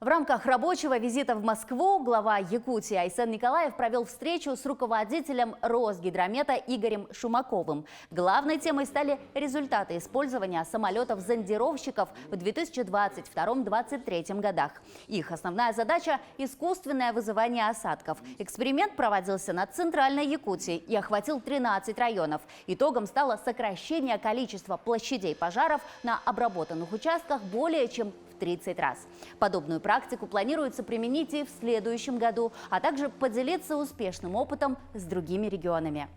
В рамках рабочего визита в Москву глава Якутии Айсен Николаев провел встречу с руководителем Росгидромета Игорем Шумаковым. Главной темой стали результаты использования самолетов-зондировщиков в 2022-2023 годах. Их основная задача – искусственное вызывание осадков. Эксперимент проводился над Центральной Якутией и охватил 13 районов. Итогом стало сокращение количества площадей пожаров на обработанных участках более чем в 30 раз. Подобную практику планируется применить и в следующем году, а также поделиться успешным опытом с другими регионами.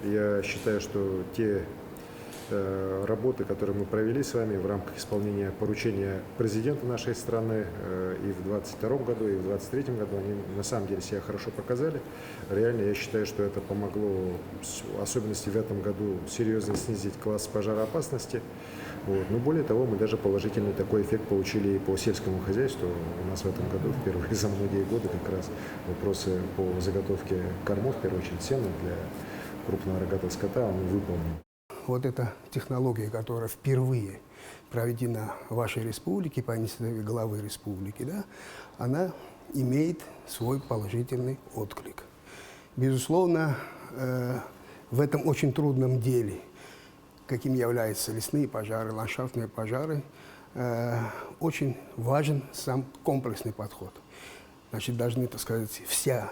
Я считаю, что те работы, которые мы провели с вами в рамках исполнения поручения президента нашей страны и в 2022 году, и в 2023 году, они на самом деле себя хорошо показали. Реально я считаю, что это помогло, в особенности в этом году, серьезно снизить класс пожароопасности. Но более того, мы даже положительный такой эффект получили и по сельскому хозяйству. У нас в этом году впервые за многие годы как раз вопросы по заготовке кормов, в первую очередь сена для крупного рогатого скота, он выполнен. Вот эта технология, которая впервые проведена в вашей республике, по инициативе главы республики, да, она имеет свой положительный отклик. Безусловно, в этом очень трудном деле, каким являются лесные пожары, ландшафтные пожары, очень важен сам комплексный подход. Значит, должны, так сказать, все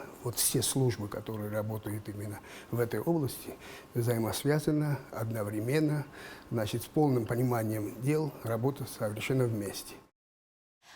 службы, которые работают именно в этой области, взаимосвязаны, одновременно, значит, с полным пониманием дел работать совершенно вместе.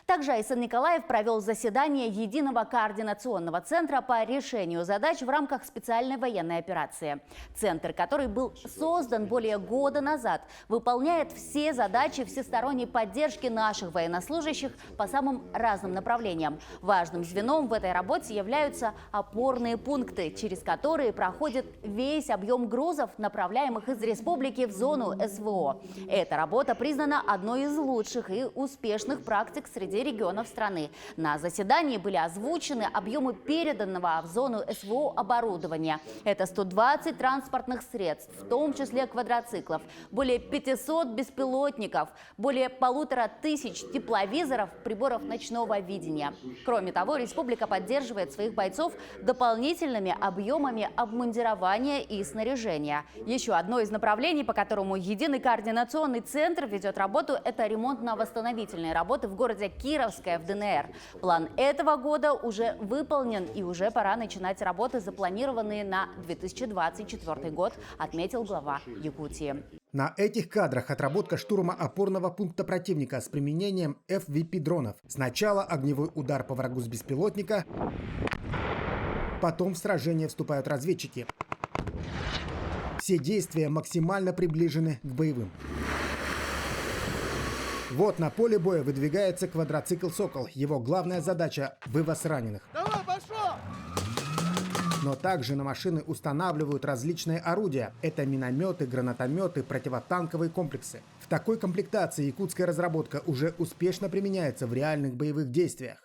Также Айсен Николаев провел заседание Единого координационного центра по решению задач в рамках специальной военной операции. Центр, который был создан более года назад, выполняет все задачи всесторонней поддержки наших военнослужащих по самым разным направлениям. Важным звеном в этой работе являются опорные пункты, через которые проходит весь объем грузов, направляемых из республики в зону СВО. Эта работа признана одной из лучших и успешных практик среди регионов страны. На заседании были озвучены объемы переданного в зону СВО оборудования. Это 120 транспортных средств, в том числе квадроциклов, более 500 беспилотников, более 1500 тепловизоров, приборов ночного видения. Кроме того, республика поддерживает своих бойцов дополнительными объемами обмундирования и снаряжения. Еще одно из направлений, по которому Единый координационный центр ведет работу, это ремонтно-восстановительные работы в городе Кировская в ДНР. План этого года уже выполнен и уже пора начинать работы, запланированные на 2024 год, отметил глава Якутии. На этих кадрах отработка штурма опорного пункта противника с применением FVP-дронов. Сначала огневой удар по врагу с беспилотника, потом в сражение вступают разведчики. Все действия максимально приближены к боевым. Вот на поле боя выдвигается квадроцикл «Сокол». Его главная задача – вывоз раненых. Давай, пошел! Но также на машины устанавливают различные орудия. Это минометы, гранатометы, противотанковые комплексы. В такой комплектации якутская разработка уже успешно применяется в реальных боевых действиях.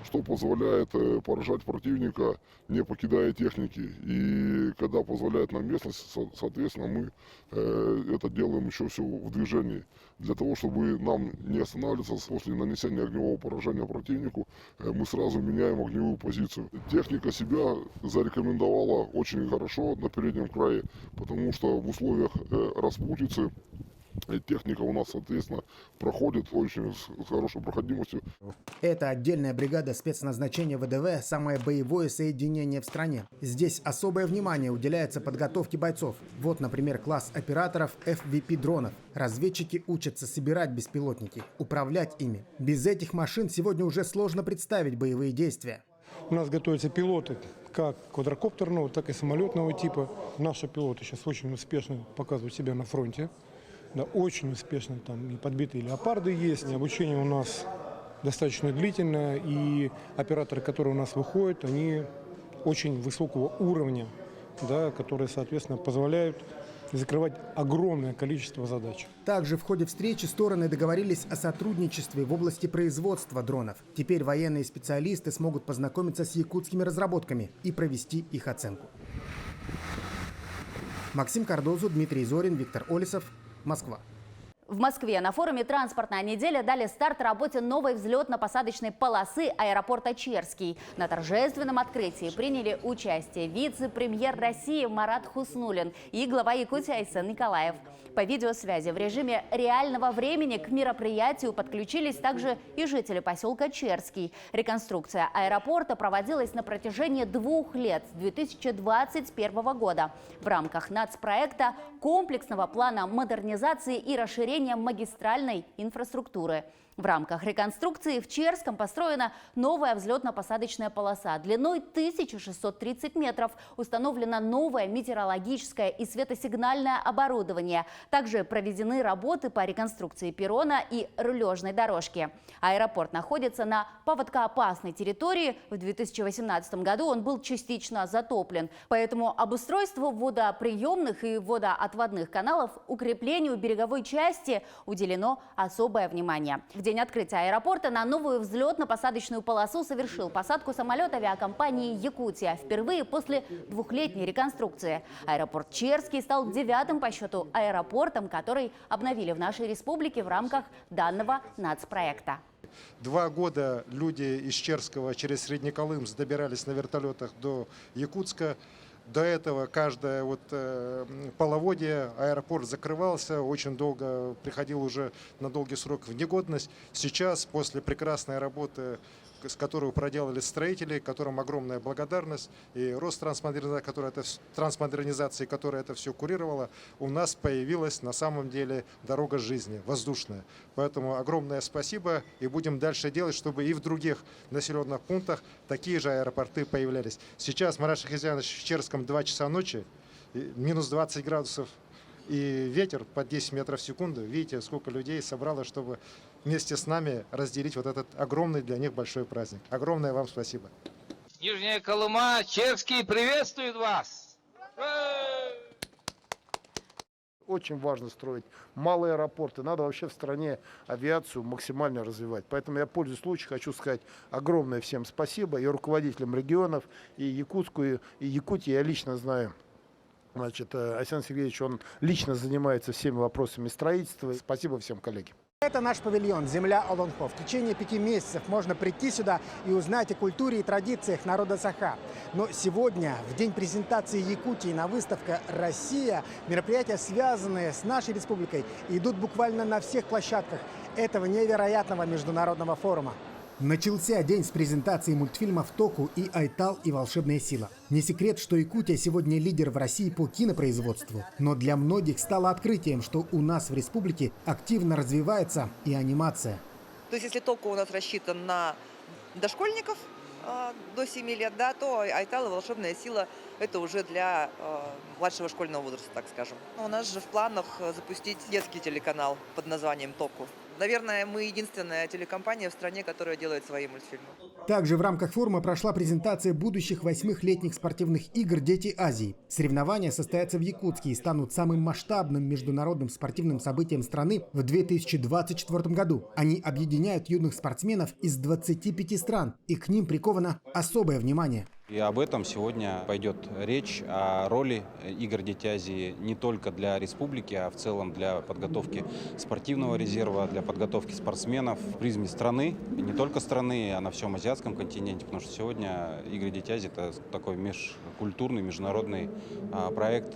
Что позволяет поражать противника, не покидая техники. И когда позволяет нам местность, соответственно, мы это делаем еще все в движении. Для того, чтобы нам не останавливаться после нанесения огневого поражения противнику, мы сразу меняем огневую позицию. Техника себя зарекомендовала очень хорошо на переднем крае, потому что в условиях распутицы техника у нас, соответственно, проходит очень с хорошей проходимостью. Это отдельная бригада спецназначения ВДВ, самое боевое соединение в стране. Здесь особое внимание уделяется подготовке бойцов. Вот, например, класс операторов FVP-дронов. Разведчики учатся собирать беспилотники, управлять ими. Без этих машин сегодня уже сложно представить боевые действия. У нас готовятся пилоты как квадрокоптерного, так и самолетного типа. Наши пилоты сейчас очень успешно показывают себя на фронте. Да, очень успешно, там и подбитые леопарды есть. Обучение у нас достаточно длительное, и операторы, которые у нас выходят, они очень высокого уровня, да, которые, соответственно, позволяют закрывать огромное количество задач. Также в ходе встречи стороны договорились о сотрудничестве в области производства дронов. Теперь военные специалисты смогут познакомиться с якутскими разработками и провести их оценку. Максим Кардозу, Дмитрий Зорин, Виктор Олесов, Москва. В Москве на форуме «Транспортная неделя» дали старт работе новой взлетно-посадочной полосы аэропорта Черский. На торжественном открытии приняли участие вице-премьер России Марат Хуснуллин и глава Якутии Айсен Николаев. По видеосвязи в режиме реального времени к мероприятию подключились также и жители поселка Черский. Реконструкция аэропорта проводилась на протяжении 2 лет с 2021 года в рамках нацпроекта комплексного плана модернизации и расширения магистральной инфраструктуры. В рамках реконструкции в Черском построена новая взлетно-посадочная полоса длиной 1630 метров. Установлено новое метеорологическое и светосигнальное оборудование. Также проведены работы по реконструкции перрона и рулежной дорожки. Аэропорт находится на паводкоопасной территории. В 2018 году он был частично затоплен. Поэтому обустройству водоприемных и водоотводных каналов, укреплению береговой части уделено особое внимание. В день открытия аэропорта на новую взлетно-посадочную полосу совершил посадку самолет авиакомпании «Якутия» впервые после 2-летней реконструкции. Аэропорт Черский стал 9-м по счету аэропортом, который обновили в нашей республике в рамках данного нацпроекта. 2 года люди из Черского через Среднеколымск добирались на вертолетах до Якутска. До этого каждое половодье аэропорт закрывался, очень долго приходил уже на долгий срок в негодность. Сейчас, после прекрасной работы, с которую проделали строители, которым огромная благодарность, и Ространсмодернизации, которая это все курировала, у нас появилась на самом деле дорога жизни, воздушная. Поэтому огромное спасибо, и будем дальше делать, чтобы и в других населенных пунктах такие же аэропорты появлялись. Сейчас, Марат Шахизянович, в Черском 2 часа ночи, минус 20 градусов и ветер под 10 метров в секунду. Видите, сколько людей собралось, чтобы вместе с нами разделить вот этот огромный для них большой праздник. Огромное вам спасибо. Нижняя Колыма, Черский приветствует вас! Очень важно строить малые аэропорты. Надо вообще в стране авиацию максимально развивать. Поэтому я, пользуясь случаем, хочу сказать огромное всем спасибо и руководителям регионов, и Якутскую, и Якутии. Я лично знаю, Айсен Сергеевич, он лично занимается всеми вопросами строительства. Спасибо всем, коллеги. Это наш павильон «Земля Олонхо». В течение 5 месяцев можно прийти сюда и узнать о культуре и традициях народа Саха. Но сегодня, в день презентации Якутии на выставке «Россия», мероприятия, связанные с нашей республикой, идут буквально на всех площадках этого невероятного международного форума. Начался день с презентации мультфильмов «Току» и «Айтал и волшебная сила». Не секрет, что Якутия сегодня лидер в России по кинопроизводству. Но для многих стало открытием, что у нас в республике активно развивается и анимация. То есть если «Току» у нас рассчитан на дошкольников до 7 лет, да, то «Айтал и волшебная сила» — это уже для младшего школьного возраста, так скажем. У нас же в планах запустить детский телеканал под названием «Току». Наверное, мы единственная телекомпания в стране, которая делает свои мультфильмы. Также в рамках форума прошла презентация будущих 8-летних спортивных игр «Дети Азии». Соревнования состоятся в Якутске и станут самым масштабным международным спортивным событием страны в 2024 году. Они объединяют юных спортсменов из 25 стран, и к ним приковано особое внимание. И об этом сегодня пойдет речь, о роли игр «Дети Азии» не только для республики, а в целом для подготовки спортивного резерва, для подготовки спортсменов в призме страны, и не только страны, а на всем азиатском континенте, потому что сегодня игры «Дети Азии» — это такой межкультурный, международный проект.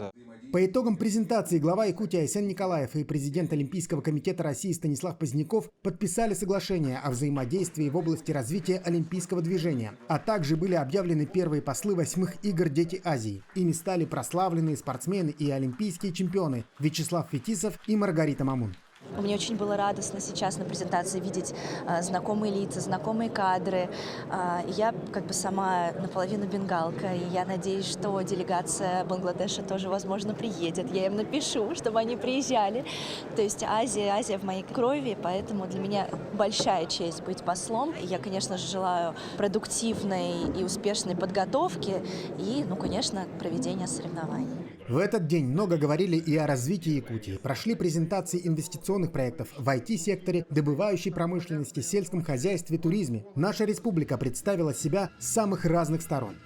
По итогам презентации глава Якутии Айсен Николаев и президент Олимпийского комитета России Станислав Поздняков подписали соглашение о взаимодействии в области развития олимпийского движения, а также были объявлены первые послы 8-х игр «Дети Азии». Ими стали прославленные спортсмены и олимпийские чемпионы Вячеслав Фетисов и Маргарита Мамун. Мне очень было радостно сейчас на презентации видеть знакомые лица, знакомые кадры. Я сама наполовину бенгалка, и я надеюсь, что делегация Бангладеша тоже, возможно, приедет. Я им напишу, чтобы они приезжали. То есть Азия в моей крови, поэтому для меня большая честь быть послом. Я, конечно же, желаю продуктивной и успешной подготовки и, конечно, проведения соревнований. В этот день много говорили и о развитии Якутии. Прошли презентации инвестиционных проектов в IT-секторе, добывающей промышленности, сельском хозяйстве, туризме. Наша республика представила себя с самых разных сторон.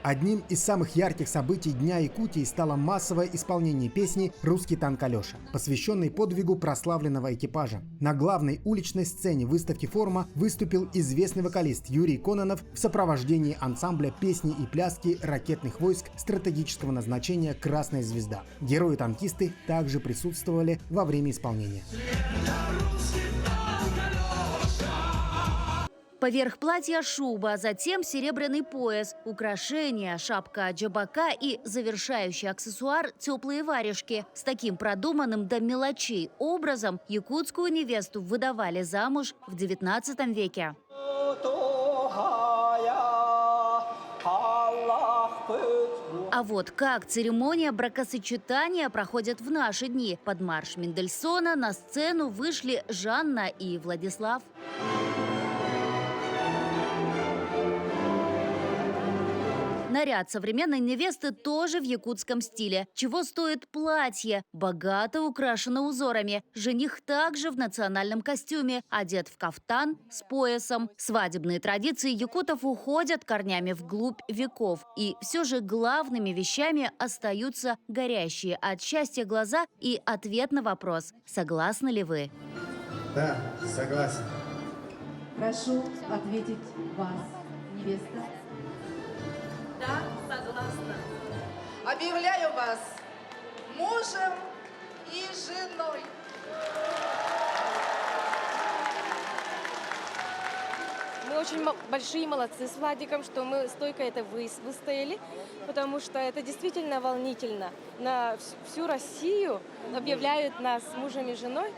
Одним из самых ярких событий Дня Якутии стало массовое исполнение песни «Русский танк Алеша», посвященной подвигу прославленного экипажа. На главной уличной сцене выставки форума выступил известный вокалист Юрий Кононов в сопровождении ансамбля песни и пляски ракетных войск стратегического назначения «Красная звезда». Герои-танкисты также присутствовали во время исполнения. Поверх платья шуба, затем серебряный пояс, украшения, шапка джабака и завершающий аксессуар – теплые варежки. С таким продуманным до мелочей образом якутскую невесту выдавали замуж в XIX веке. А вот как церемония бракосочетания проходит в наши дни. Под марш Мендельсона на сцену вышли Жанна и Владислав. Наряд современной невесты тоже в якутском стиле. Чего стоит платье? Богато украшено узорами. Жених также в национальном костюме, одет в кафтан с поясом. Свадебные традиции якутов уходят корнями вглубь веков. И все же главными вещами остаются горящие от счастья глаза и ответ на вопрос: согласны ли вы? Да, согласен. Прошу ответить вас, невеста. Да, согласна. Объявляю вас мужем и женой. Мы очень большие молодцы с Владиком, что мы стойко это выстояли, потому что это действительно волнительно. На всю Россию объявляют нас мужем и женой.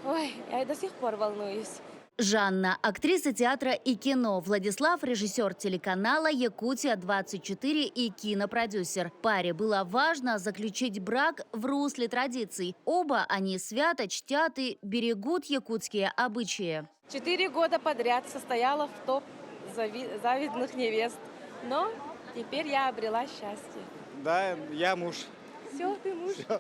Ой, я до сих пор волнуюсь. Жанна – актриса театра и кино. Владислав – режиссер телеканала «Якутия-24» и кинопродюсер. Паре было важно заключить брак в русле традиций. Оба они свято чтят и берегут якутские обычаи. 4 года подряд состояла в топ завидных невест. Но теперь я обрела счастье. Да, я муж. Все, ты муж. Все.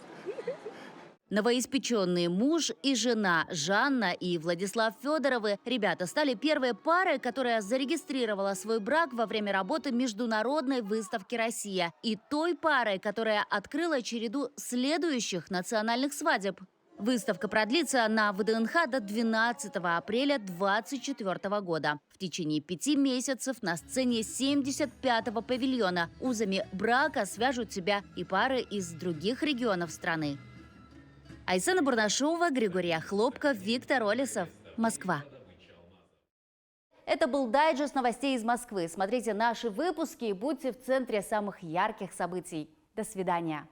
Новоиспеченные муж и жена Жанна и Владислав Федоровы. Ребята стали первой парой, которая зарегистрировала свой брак во время работы Международной выставки «Россия». И той парой, которая открыла череду следующих национальных свадеб. Выставка продлится на ВДНХ до 12 апреля 2024 года. В течение 5 месяцев на сцене 75-го павильона узами брака свяжут себя и пары из других регионов страны. Айсена Бурнашова, Григорий Хлопков, Виктор Олесов. Москва. Это был дайджест новостей из Москвы. Смотрите наши выпуски и будьте в центре самых ярких событий. До свидания.